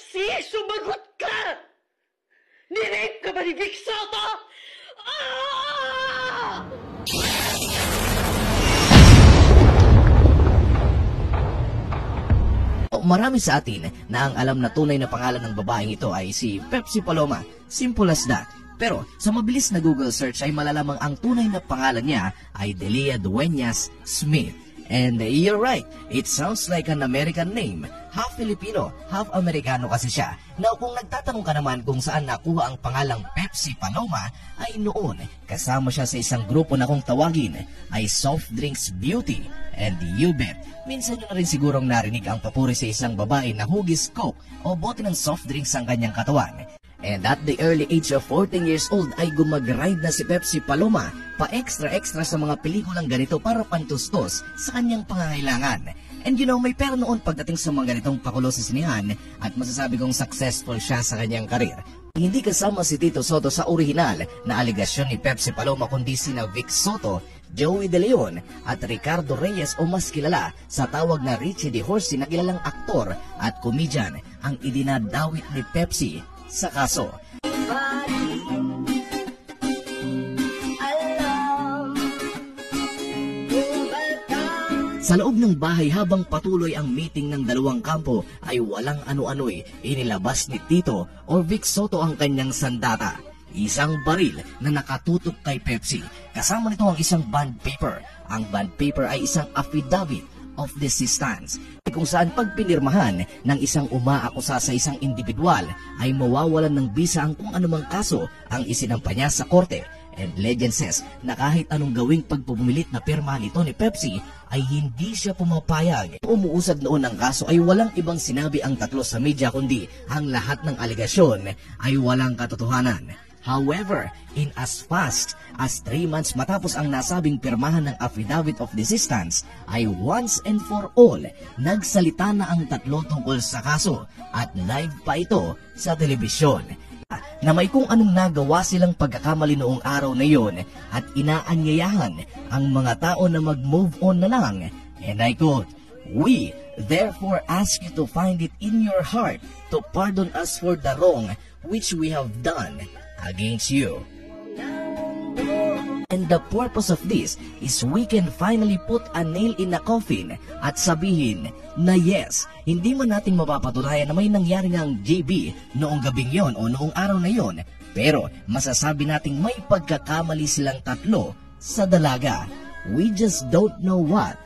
Si, sumagot ka! Nirape ka ba ni Vic Soto? Ah! Marami sa atin na ang alam na tunay na pangalan ng babaeng ito ay si Pepsi Paloma. Simple as that. Pero sa mabilis na Google search ay malalamang ang tunay na pangalan niya ay Delia Dueñas Smith. And you're right, it sounds like an American name. Half Filipino, half Amerikano kasi siya. Now kung nagtatanong ka naman kung saan nakuha ang pangalang Pepsi Paloma, ay noon kasama siya sa isang grupo na kung tawagin ay Soft Drinks Beauty. And you bet, minsan nyo na rin sigurong narinig ang papuri sa isang babae na hugis Coke o bote ng soft drinks ang kanyang katawan. And at the early age of 14 years old ay gumag-ride na si Pepsi Paloma pa extra sa mga pelikulang ganito para pantustos sa kanyang pangangailangan. And you know, may pera noon pagdating sa mga ganitong pakulo sa sinihan at masasabi kong successful siya sa kanyang karir. Hindi kasama si Tito Soto sa orihinal na aligasyon ni Pepsi Paloma kundi sina Vic Soto, Joey De Leon at Ricardo Reyes o mas kilala sa tawag na Richie De Horsey na kilalang aktor at komedyan ang idinadawit ni Pepsi sa kaso. Sa loob ng bahay habang patuloy ang meeting ng dalawang kampo ay walang ano-ano'y inilabas ni Tito or Vic Soto ang kanyang sandata. Isang baril na nakatutok kay Pepsi. Kasama nito ang isang bond paper. Ang bond paper ay isang affidavit of desistance kung saan pag pinirmahan ng isang umaakusa sa isang individual ay mawawalan ng bisa ang kung anumang kaso ang isinampa niya sa korte. And legend says na kahit anong gawing pagpupumilit na pirma nito ni Pepsi ay hindi siya pumapayag. Umuusad noon ang kaso ay walang ibang sinabi ang tatlo sa media kundi ang lahat ng alegasyon ay walang katotohanan. However, in as fast as 3 months matapos ang nasabing pirmahan ng affidavit of desistance ay once and for all nagsalita na ang tatlo tungkol sa kaso at live pa ito sa telebisyon. Na may kung anong nagawa silang pagkakamali noong araw na yon at inaanyayahan ang mga tao na mag-move on na lang. And I quote, "We therefore ask you to find it in your heart to pardon us for the wrong which we have done against you." And the purpose of this is we can finally put a nail in a coffin at sabihin na yes, hindi man natin mapapatunayan na may nangyari ng JB noong gabing yon o noong araw na yon, pero masasabi nating may pagkakamali silang tatlo sa dalaga. We just don't know what